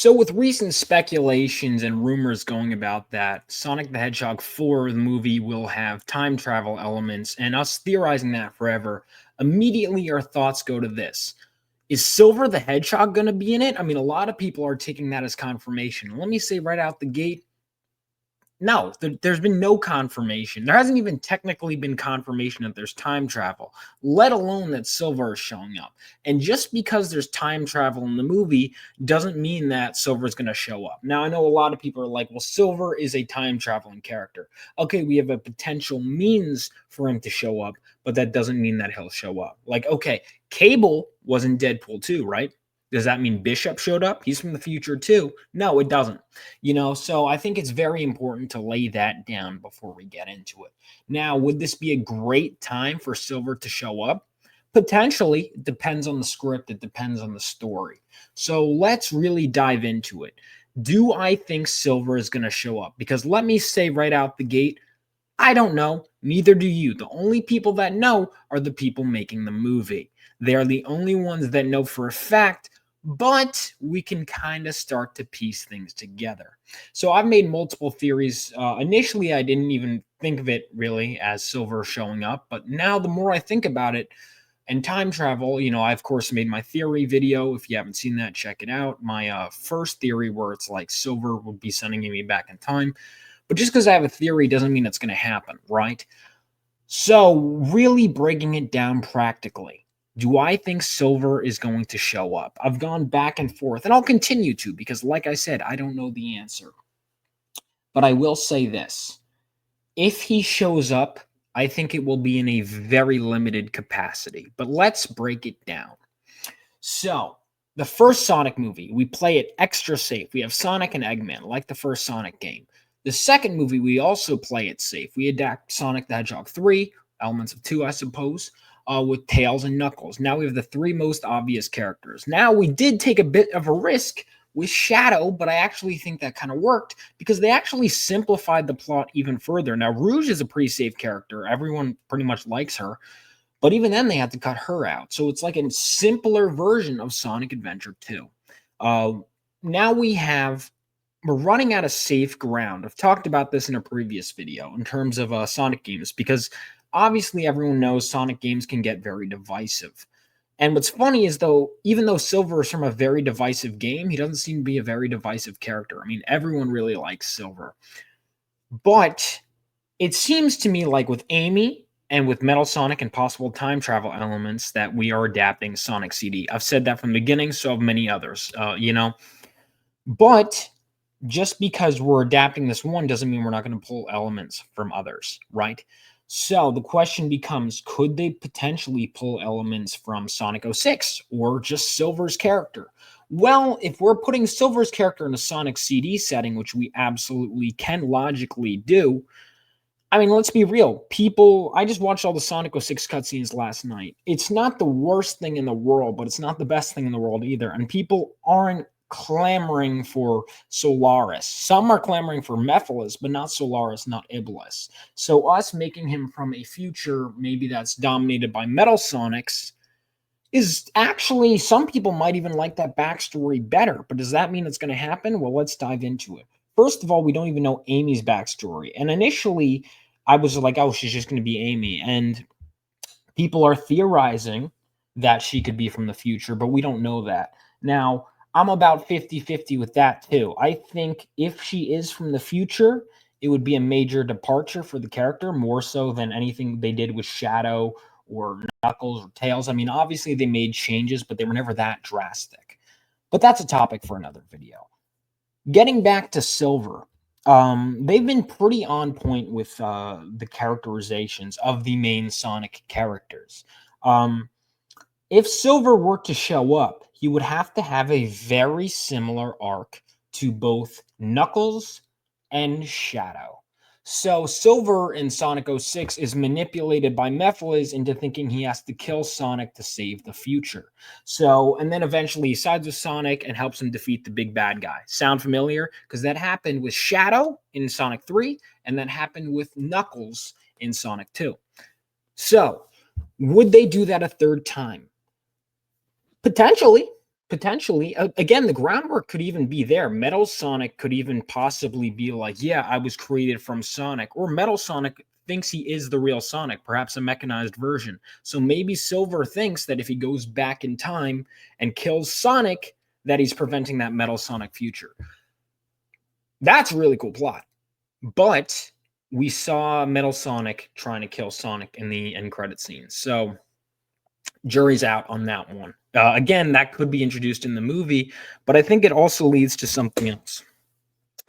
So, with recent speculations and rumors going about that Sonic the Hedgehog 4, the movie, will have time travel elements, and us theorizing that forever, immediately our thoughts go to this. Is Silver the Hedgehog going to be in it? I mean, a lot of people are taking that as confirmation. Let me say right out the gate, no, there's been no confirmation. There hasn't even technically been confirmation that there's time travel, let alone that Silver is showing up. And just because there's time travel in the movie doesn't mean that Silver is going to show up. Now, I know a lot of people are like, well, Silver is a time traveling character. Okay, we have a potential means for him to show up, but that doesn't mean that he'll show up. Like, okay, Cable was in Deadpool 2, right? Does that mean Bishop showed up? He's from the future too. No, it doesn't. So I think it's very important to lay that down before we get into it. Now, would this be a great time for Silver to show up? Potentially. It depends on the script, it depends on the story. So let's really dive into it. Do I think Silver is going to show up? Because let me say right out the gate, I don't know. Neither do you. The only people that know are the people making the movie. They are the only ones that know for a fact, but we can kind of start to piece things together. So I've made multiple theories. Initially, I didn't even think of it really as Silver showing up, but now the more I think about it, and time travel, I of course made my theory video. If you haven't seen that, check it out. My first theory where it's like Silver would be sending me back in time. But just because I have a theory doesn't mean it's going to happen, right? So, really breaking it down practically, do I think Silver is going to show up? I've gone back and forth, and I'll continue to because, like I said, I don't know the answer. But I will say this: if he shows up, I think it will be in a very limited capacity. But let's break it down. So, the first Sonic movie, we play it extra safe. We have Sonic and Eggman, like the first Sonic game. The second movie, we also play it safe. We adapt Sonic the Hedgehog 3, elements of 2, I suppose, with Tails and Knuckles. Now we have the three most obvious characters. Now, we did take a bit of a risk with Shadow, but I actually think that kind of worked because they actually simplified the plot even further. Now, Rouge is a pretty safe character. Everyone pretty much likes her. But even then, they had to cut her out. So it's like a simpler version of Sonic Adventure 2. Uh, now we're running out of safe ground. I've talked about this in a previous video in terms of Sonic games because obviously everyone knows Sonic games can get very divisive. And what's funny is even though Silver is from a very divisive game, he doesn't seem to be a very divisive character. I mean, everyone really likes Silver. But it seems to me like with Amy and with Metal Sonic and possible time travel elements that we are adapting Sonic CD. I've said that from the beginning, so have many others, But just because we're adapting this one doesn't mean we're not going to pull elements from others, right? So the question becomes, could they potentially pull elements from Sonic 06 or just Silver's character? Well, if we're putting Silver's character in a Sonic CD setting, which we absolutely can logically do, I mean, let's be real. I just watched all the Sonic 06 cutscenes last night. It's not the worst thing in the world, but it's not the best thing in the world either. And people aren't clamoring for Solaris. Some are clamoring for Mephiles, but not Solaris, not Iblis. So us making him from a future, maybe that's dominated by Metal Sonics, is actually, some people might even like that backstory better. But does that mean it's going to happen? Well, let's dive into it. First of all, we don't even know Amy's backstory. And initially, I was like, oh, she's just going to be Amy. And people are theorizing that she could be from the future, but we don't know that. Now, I'm about 50-50 with that too. I think if she is from the future, it would be a major departure for the character, more so than anything they did with Shadow or Knuckles or Tails. I mean, obviously they made changes, but they were never that drastic. But that's a topic for another video. Getting back to Silver, they've been pretty on point with the characterizations of the main Sonic characters. If Silver were to show up, he would have to have a very similar arc to both Knuckles and Shadow. So Silver in Sonic 06 is manipulated by Mephiles into thinking he has to kill Sonic to save the future. And then eventually he sides with Sonic and helps him defeat the big bad guy. Sound familiar? Because that happened with Shadow in Sonic 3, and that happened with Knuckles in Sonic 2. So, would they do that a third time? Potentially. Potentially, again, the groundwork could even be there. Metal Sonic could even possibly be like, "Yeah, I was created from Sonic," or Metal Sonic thinks he is the real Sonic, perhaps a mechanized version. So maybe Silver thinks that if he goes back in time and kills Sonic, that he's preventing that Metal Sonic future. That's a really cool plot. But we saw Metal Sonic trying to kill Sonic in the end credit scene. So jury's out on that one. Again, that could be introduced in the movie, but I think it also leads to something else.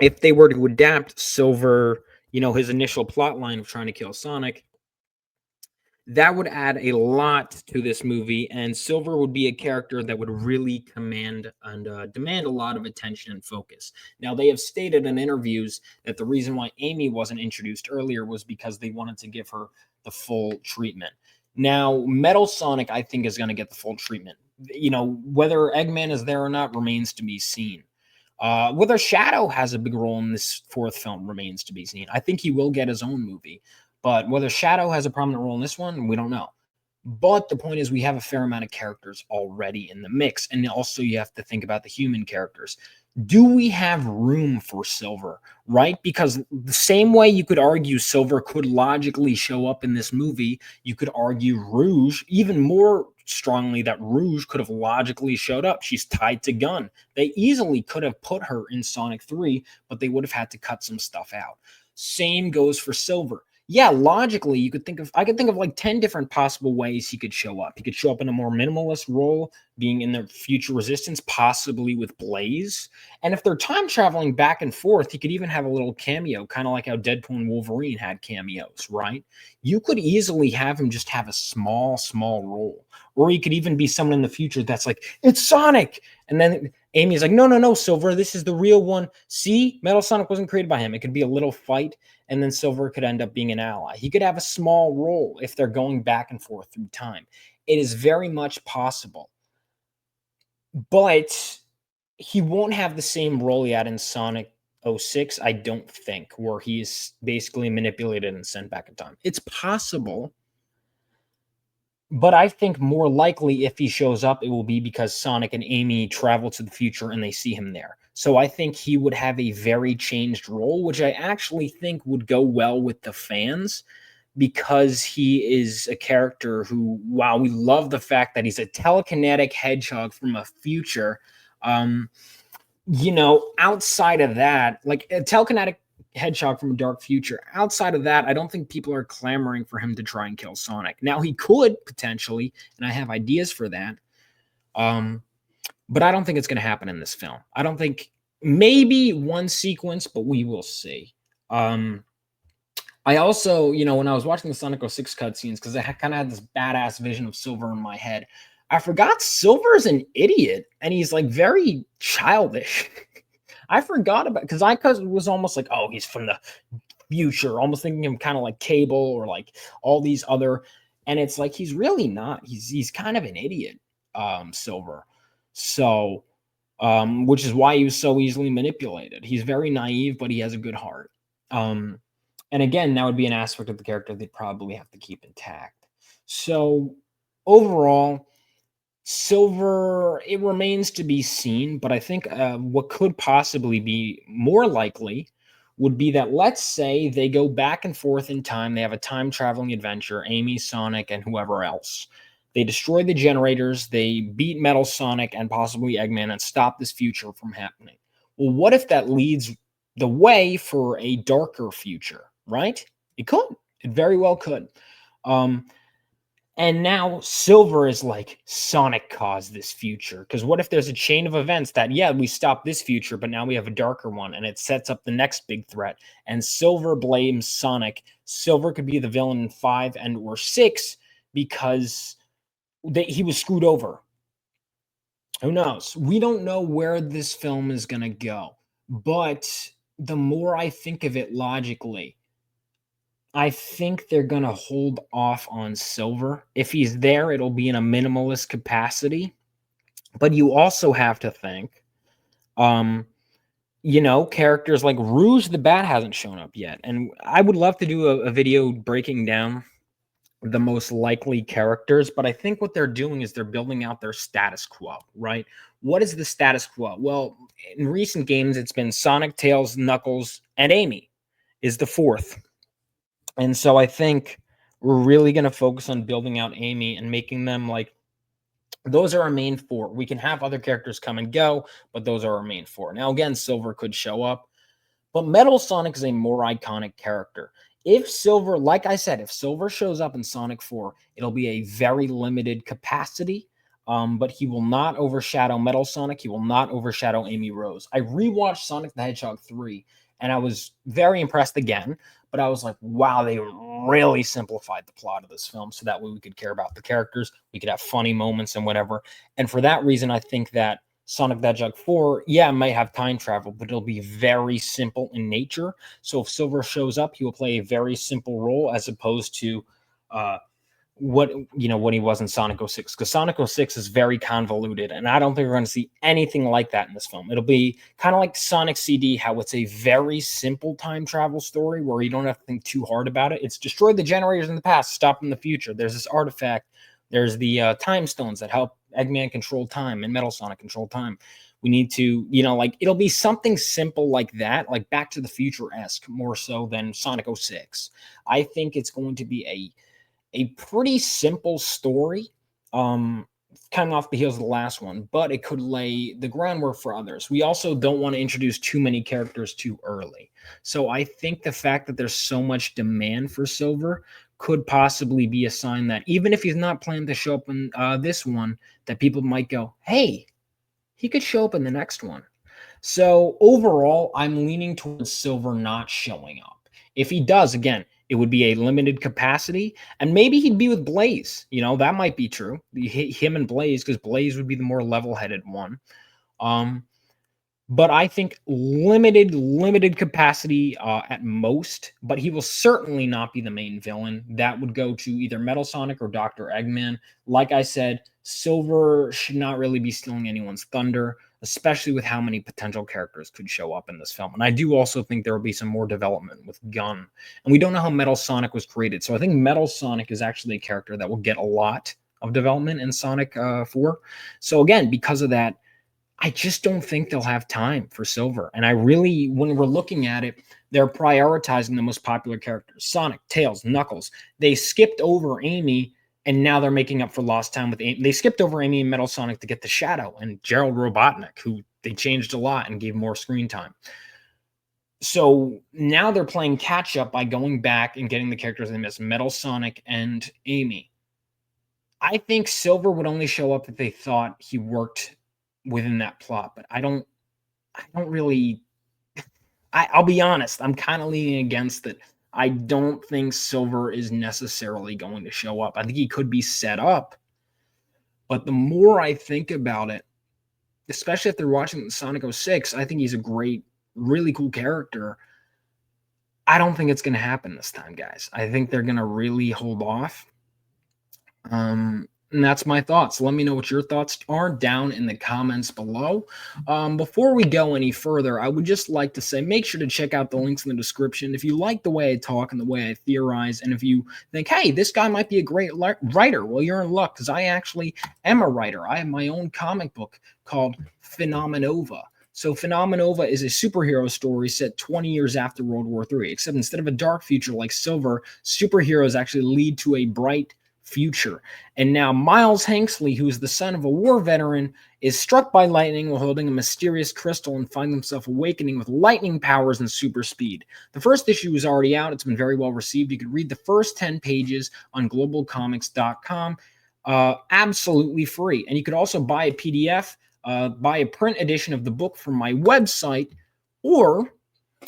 If they were to adapt Silver, his initial plot line of trying to kill Sonic, that would add a lot to this movie, and Silver would be a character that would really command and demand a lot of attention and focus. Now, they have stated in interviews that the reason why Amy wasn't introduced earlier was because they wanted to give her the full treatment. Now, Metal Sonic, I think, is going to get the full treatment. Whether Eggman is there or not remains to be seen. Whether Shadow has a big role in this fourth film remains to be seen. I think he will get his own movie. But whether Shadow has a prominent role in this one, we don't know. But the point is, we have a fair amount of characters already in the mix. And also, you have to think about the human characters. Do we have room for Silver, right? Because the same way you could argue Silver could logically show up in this movie, you could argue Rouge even more strongly that Rouge could have logically showed up. She's tied to Gun. They easily could have put her in Sonic 3, but they would have had to cut some stuff out. Same goes for Silver. Yeah, logically, I could think of like 10 different possible ways he could show up. He could show up in a more minimalist role, being in the future resistance, possibly with Blaze. And if they're time traveling back and forth, he could even have a little cameo, kind of like how Deadpool and Wolverine had cameos, right? You could easily have him just have a small role. Or he could even be someone in the future that's like, it's Sonic. And then Amy's like, no, no, no, Silver, this is the real one. See, Metal Sonic wasn't created by him. It could be a little fight, and then Silver could end up being an ally. He could have a small role if they're going back and forth through time. It is very much possible. But he won't have the same role he had in Sonic '06, I don't think, where he's basically manipulated and sent back in time. It's possible, but I think more likely if he shows up, it will be because Sonic and Amy travel to the future and they see him there. So I think he would have a very changed role, which I actually think would go well with the fans because he is a character who, while we love the fact that he's a telekinetic hedgehog from a future, um, outside of that, like a telekinetic hedgehog from a dark future, outside of that, I don't think people are clamoring for him to try and kill Sonic. Now, he could potentially, and I have ideas for that. Um, but I don't think it's going to happen in this film. I don't think maybe one sequence, but we will see. I also, when I was watching the Sonic 06 cutscenes, because I kind of had this badass vision of Silver in my head, I forgot Silver's an idiot and he's like very childish. I forgot about because I was almost like, oh, he's from the future, almost thinking him kind of like Cable or like all these other, and it's like he's really not. He's kind of an idiot, Silver. So, which is why he was so easily manipulated. He's very naive, but he has a good heart. And again, that would be an aspect of the character they'd probably have to keep intact. So overall, Silver, it remains to be seen, but I think what could possibly be more likely would be that, let's say they go back and forth in time. They have a time traveling adventure, Amy, Sonic, and whoever else. They destroy the generators, they beat Metal Sonic and possibly Eggman and stop this future from happening. Well, what if that leads the way for a darker future, right? It could. It very well could. And now Silver is like, Sonic caused this future. Because what if there's a chain of events that, yeah, we stopped this future, but now we have a darker one, and it sets up the next big threat. And Silver blames Sonic. Silver could be the villain in 5 and or 6 because he was screwed over. Who knows? We don't know where this film is going to go. But the more I think of it logically, I think they're gonna hold off on Silver. If he's there, it'll be in a minimalist capacity. But you also have to think, um, characters like Rouge the Bat hasn't shown up yet. And I would love to do a video breaking down the most likely characters, but I think what they're doing is they're building out their status quo, right? What is the status quo? Well, in recent games, it's been Sonic, Tails, Knuckles, and Amy is the fourth. And so I think we're really going to focus on building out Amy and making them like those are our main four. We can have other characters come and go, but those are our main four. Now, again, Silver could show up, but Metal Sonic is a more iconic character. If Silver, like I said, if Silver shows up in Sonic 4, it'll be a very limited capacity, but he will not overshadow Metal Sonic. He will not overshadow Amy Rose. I rewatched Sonic the Hedgehog 3, and I was very impressed again, but I was like, wow, they really simplified the plot of this film so that way we could care about the characters, we could have funny moments and whatever. And for that reason, I think that Sonic the Hedgehog 4, yeah, it might have time travel, but it'll be very simple in nature. So if Silver shows up, he will play a very simple role as opposed to what what he was in Sonic 06. Because Sonic 06 is very convoluted, and I don't think we're going to see anything like that in this film. It'll be kind of like Sonic CD, how it's a very simple time travel story where you don't have to think too hard about it. It's destroyed the generators in the past, stop in the future. There's this artifact. There's the time stones that help Eggman control time and Metal Sonic control time. We need to, like it'll be something simple like that, like Back to the Future-esque more so than Sonic 06. I think it's going to be a pretty simple story, coming off the heels of the last one, but it could lay the groundwork for others. We also don't want to introduce too many characters too early. So I think the fact that there's so much demand for Silver could possibly be a sign that even if he's not planning to show up in this one, that people might go, hey, he could show up in the next one. So overall, I'm leaning towards Silver not showing up. If he does, again, it would be a limited capacity, and maybe he'd be with Blaze. That might be true. Him and Blaze, because Blaze would be the more level-headed one. But I think limited capacity at most, but he will certainly not be the main villain. That would go to either Metal Sonic or Dr. Eggman. Like I said, Silver should not really be stealing anyone's thunder, especially with how many potential characters could show up in this film. And I do also think there will be some more development with Gun. And we don't know how Metal Sonic was created. So I think Metal Sonic is actually a character that will get a lot of development in Sonic 4. So again, because of that, I just don't think they'll have time for Silver. And I really, when we're looking at it, they're prioritizing the most popular characters. Sonic, Tails, Knuckles. They skipped over Amy, and now they're making up for lost time with Amy. They skipped over Amy and Metal Sonic to get the Shadow and Gerald Robotnik, who they changed a lot and gave more screen time. So now they're playing catch up by going back and getting the characters they missed, Metal Sonic and Amy. I think Silver would only show up if they thought he worked within that plot, but I don't really, I'll be honest, I'm kind of leaning against it. I don't think Silver is necessarily going to show up. I think he could be set up, but the more I think about it, especially if they're watching Sonic 06, I think he's a great, really cool character. I don't think it's going to happen this time, guys. I think they're going to really hold off. And that's my thoughts. Let me know what your thoughts are down in the comments below. Before we go any further, I would just like to say, make sure to check out the links in the description. If you like the way I talk and the way I theorize, and if you think, hey, this guy might be a great writer, well, you're in luck, because I actually am a writer. I have my own comic book called Phenomenova. So Phenomenova is a superhero story set 20 years after World War III, except instead of a dark future like Silver, superheroes actually lead to a bright future. And now Miles Hanksley, who is the son of a war veteran, is struck by lightning while holding a mysterious crystal and finds himself awakening with lightning powers and super speed. The first issue is already out. It's been very well received. You can read the first 10 pages on globalcomics.com absolutely free. And you could also buy a PDF, buy a print edition of the book from my website, or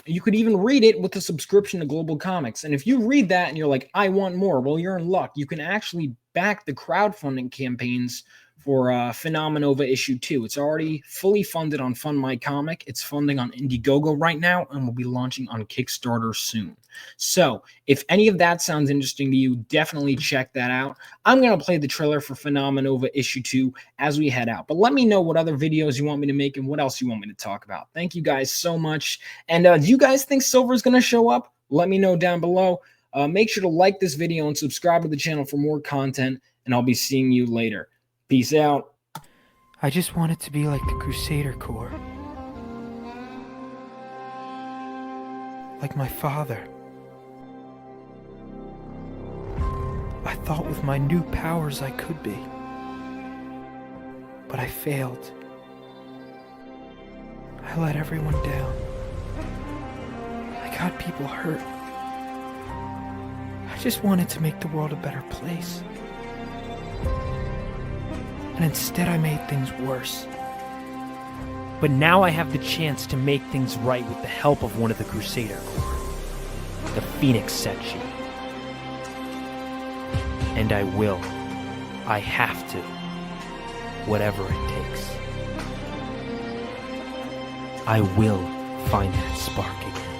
you could even read it with a subscription to Global Comics. And if you read that and you're like, I want more, well, you're in luck. You can actually back the crowdfunding campaigns for Phenomenova issue 2. It's already fully funded on Fund My Comic. It's funding on Indiegogo right now and will be launching on Kickstarter soon. So if any of that sounds interesting to you, definitely check that out. I'm going to play the trailer for Phenomenova issue 2 as we head out. But let me know what other videos you want me to make and what else you want me to talk about. Thank you guys so much. And do you guys think Silver is going to show up? Let me know down below. Make sure to like this video and subscribe to the channel for more content, and I'll be seeing you later. Peace out. I just want it to be like the Crusader Corps. Like my father. I thought with my new powers I could be. But I failed. I let everyone down. I got people hurt. I just wanted to make the world a better place. And instead I made things worse. But now I have the chance to make things right with the help of one of the Crusader Corps, the Phoenix Setchi. And I will. I have to. Whatever it takes. I will find that spark again.